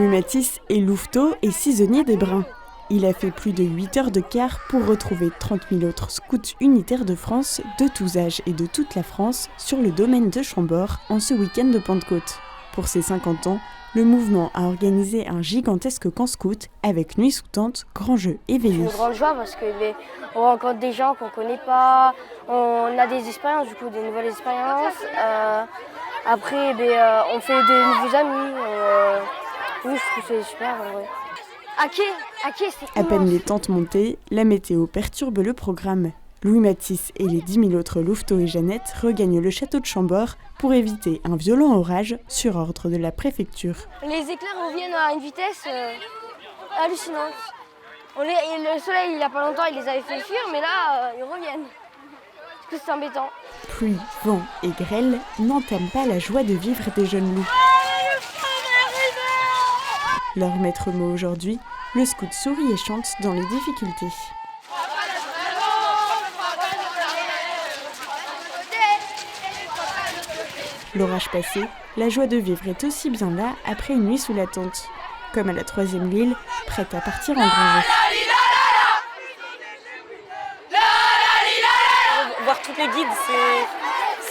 Matisse est louveteau et cisonnier des Brins. Il a fait plus de 8 heures de car pour retrouver 30 000 autres scouts unitaires de France, de tous âges et de toute la France, sur le domaine de Chambord en ce week-end de Pentecôte. Pour ses 50 ans, le mouvement a organisé un gigantesque camp scout avec nuit sous tente, grands jeux et veillées. C'est une grande joie parce qu'on rencontre des gens qu'on ne connaît pas, on a des expériences, du coup des nouvelles expériences. Après, on fait de nouveaux amis. Oui, je trouve que c'est super en vrai. À peine les tentes montées, la météo perturbe le programme. Louis Matisse et les 10 000 autres louveteaux et Jeannette regagnent le château de Chambord pour éviter un violent orage sur ordre de la préfecture. Les éclairs reviennent à une vitesse hallucinante. Le soleil, il n'y a pas longtemps, il les avait fait fuir, mais là, ils reviennent. Du coup, c'est embêtant. Pluie, vent et grêle n'entament pas la joie de vivre des jeunes loups. Leur maître mot aujourd'hui, le scout sourit et chante dans les difficultés. L'orage passé, la joie de vivre est aussi bien là après une nuit sous la tente. Comme à la 3e Lille, prête à partir en grand jeu. Voir toutes les guides,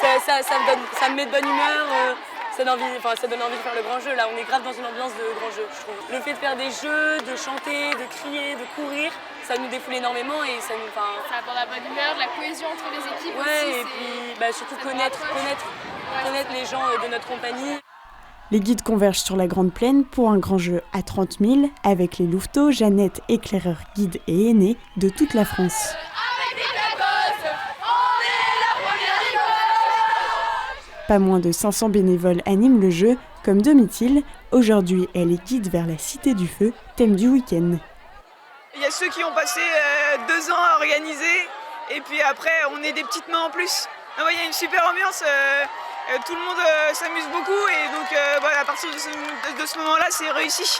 ça me met de bonne humeur. Ça donne envie de faire le grand jeu. Là, on est grave dans une ambiance de grand jeu, je trouve. Le fait de faire des jeux, de chanter, de crier, de courir, ça nous défoule énormément et ça nous... Ça apporte la bonne humeur, de la cohésion entre les équipes aussi. Et puis surtout connaître les gens de notre compagnie. Les guides convergent sur la Grande Plaine pour un grand jeu à 30 000 avec les louveteaux, Jeannette, éclaireurs, guides et aînés de toute la France. Pas moins de 500 bénévoles animent le jeu, comme Domitil. Aujourd'hui, elle est guide vers la Cité du Feu, thème du week-end. Il y a ceux qui ont passé 2 ans à organiser, et puis après, on est des petites mains en plus. Il y a une super ambiance, tout le monde s'amuse beaucoup, et donc à partir de ce moment-là, c'est réussi.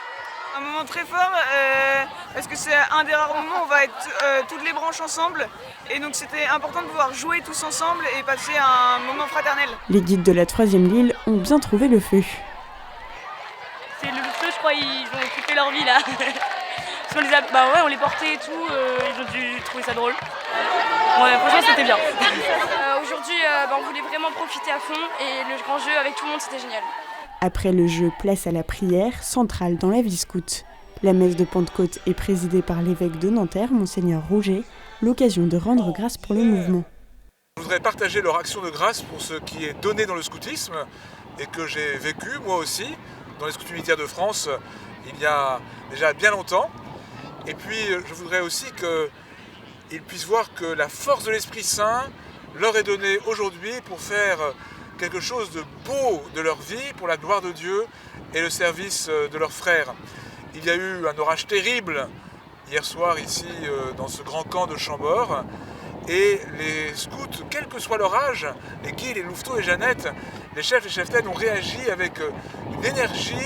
Un moment très fort, parce que c'est un des rares moments où on va être toutes les branches ensemble. Et donc c'était important de pouvoir jouer tous ensemble et passer un moment fraternel. Les guides de la 3e Lille ont bien trouvé le feu. C'est le feu, je crois, ils ont occupé leur vie là. On les portait et tout, ils ont dû trouver ça drôle. Ouais, franchement c'était bien. Aujourd'hui, on voulait vraiment profiter à fond et le grand jeu avec tout le monde, c'était génial. Après le jeu, place à la prière, centrale dans la vie scout. La messe de Pentecôte est présidée par l'évêque de Nanterre, Monseigneur Rouget, l'occasion de rendre grâce pour le mouvement. Je voudrais partager leur action de grâce pour ce qui est donné dans le scoutisme et que j'ai vécu moi aussi dans les scouts unitaires de France il y a déjà bien longtemps. Et puis je voudrais aussi qu'ils puissent voir que la force de l'Esprit Saint leur est donnée aujourd'hui pour faire quelque chose de beau de leur vie pour la gloire de Dieu et le service de leurs frères. Il y a eu un orage terrible hier soir ici dans ce grand camp de Chambord et les scouts, quel que soit leur âge, les guides, les louveteaux et Jeannette, les chefs et cheftaines ont réagi avec une énergie,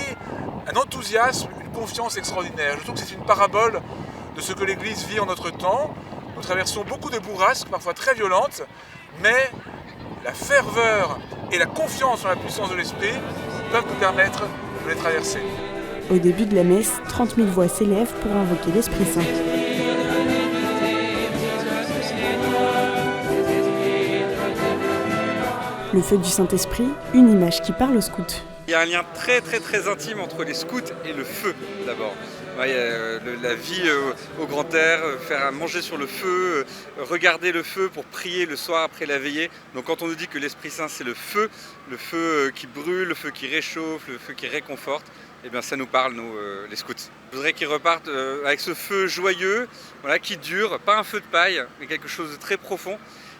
un enthousiasme, une confiance extraordinaire. Je trouve que c'est une parabole de ce que l'Église vit en notre temps. Nous traversons beaucoup de bourrasques, parfois très violentes, mais la ferveur et la confiance en la puissance de l'Esprit peuvent nous permettre de les traverser. Au début de la messe, 30 000 voix s'élèvent pour invoquer l'Esprit Saint. Le feu du Saint-Esprit, une image qui parle aux scouts. Il y a un lien très très très intime entre les scouts et le feu d'abord. La vie au grand air, faire à manger sur le feu, regarder le feu pour prier le soir après la veillée. Donc quand on nous dit que l'Esprit Saint c'est le feu qui brûle, le feu qui réchauffe, le feu qui réconforte, eh bien ça nous parle nous les scouts. Je voudrais qu'ils repartent avec ce feu joyeux, qui dure, pas un feu de paille, mais quelque chose de très profond.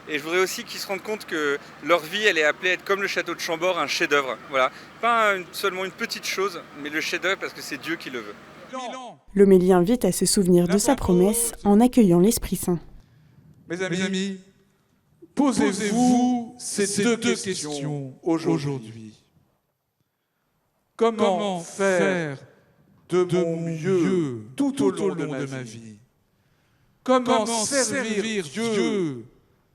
Et je voudrais aussi qu'ils se rendent compte que leur vie, elle est appelée à être comme le château de Chambord, un chef-d'œuvre. Voilà. Pas seulement une petite chose, mais le chef-d'œuvre parce que c'est Dieu qui le veut. L'homélie invite à se souvenir de sa promesse en accueillant l'Esprit Saint. Mes amis, posez-vous ces deux questions aujourd'hui. Comment faire de mon mieux tout au long de ma vie? Comment servir Dieu,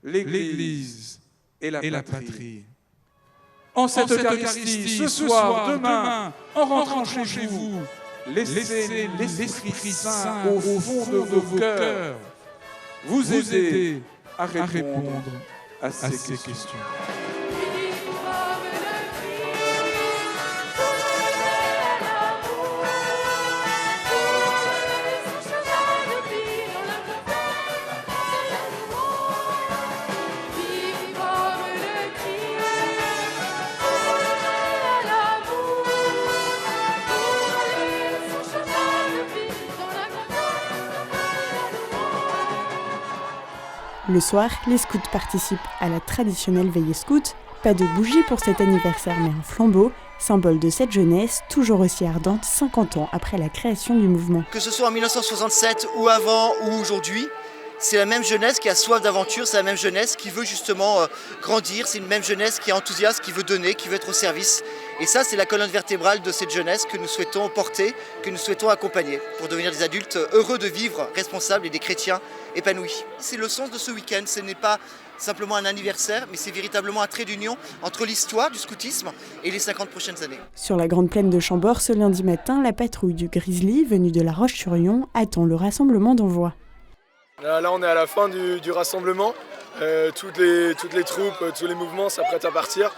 l'Église et la patrie? En cette Eucharistie, ce soir, demain, en rentrant chez vous, laissez l'Esprit Saint au fond de vos cœurs vous aider à répondre à ces questions. Le soir, les scouts participent à la traditionnelle veillée scout. Pas de bougies pour cet anniversaire, mais un flambeau, symbole de cette jeunesse, toujours aussi ardente 50 ans après la création du mouvement. Que ce soit en 1967 ou avant ou aujourd'hui, c'est la même jeunesse qui a soif d'aventure, c'est la même jeunesse qui veut justement grandir, c'est une même jeunesse qui est enthousiaste, qui veut donner, qui veut être au service. Et ça, c'est la colonne vertébrale de cette jeunesse que nous souhaitons porter, que nous souhaitons accompagner pour devenir des adultes heureux de vivre, responsables et des chrétiens épanouis. C'est le sens de ce week-end, ce n'est pas simplement un anniversaire, mais c'est véritablement un trait d'union entre l'histoire du scoutisme et les 50 prochaines années. Sur la grande plaine de Chambord, ce lundi matin, la patrouille du Grizzly, venue de La Roche-sur-Yon, attend le rassemblement d'envoi. Là, on est à la fin du rassemblement. Toutes les troupes, tous les mouvements s'apprêtent à partir.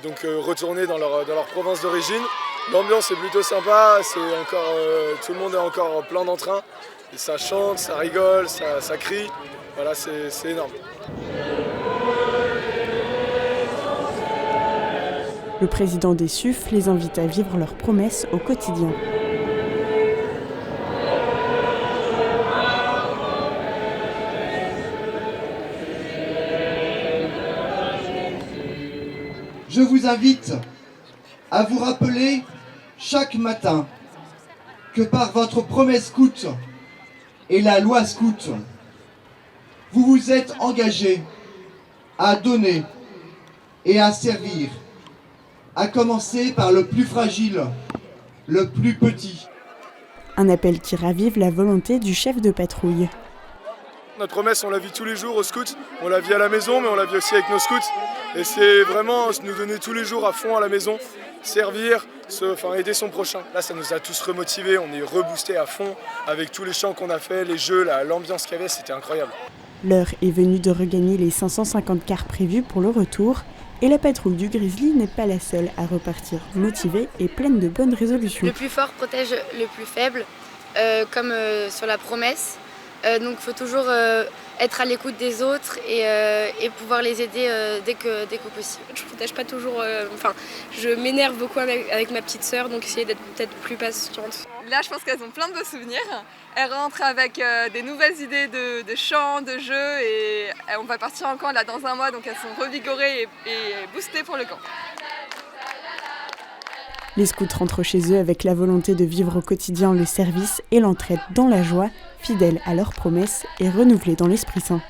Donc retourner dans leur province d'origine. L'ambiance est plutôt sympa, tout le monde est encore plein d'entrain. Et ça chante, ça rigole, ça crie. Voilà, c'est énorme. Le président des SUF les invite à vivre leurs promesses au quotidien. Je vous invite à vous rappeler chaque matin que par votre promesse scout et la loi scout, vous vous êtes engagés à donner et à servir, à commencer par le plus fragile, le plus petit. Un appel qui ravive la volonté du chef de patrouille. Notre promesse, on la vit tous les jours aux scouts, on la vit à la maison, mais on la vit aussi avec nos scouts. Et c'est vraiment nous donner tous les jours à fond à la maison, servir, aider son prochain. Là, ça nous a tous remotivés, on est reboostés à fond avec tous les chants qu'on a fait, les jeux, l'ambiance qu'il y avait, c'était incroyable. L'heure est venue de regagner les 550 cars prévus pour le retour. Et la patrouille du Grizzly n'est pas la seule à repartir motivée et pleine de bonnes résolutions. Le plus fort protège le plus faible, comme sur la promesse. Donc il faut toujours être à l'écoute des autres et pouvoir les aider dès que possible. Je ne protège pas toujours, je m'énerve beaucoup avec ma petite sœur, donc essayer d'être peut-être plus patiente. Là, je pense qu'elles ont plein de beaux souvenirs. Elles rentrent avec des nouvelles idées de chants, de jeux et on va partir en camp là dans un mois, donc elles sont revigorées et boostées pour le camp. Les scouts rentrent chez eux avec la volonté de vivre au quotidien le service et l'entraide dans la joie, fidèles à leurs promesses et renouvelés dans l'Esprit Saint.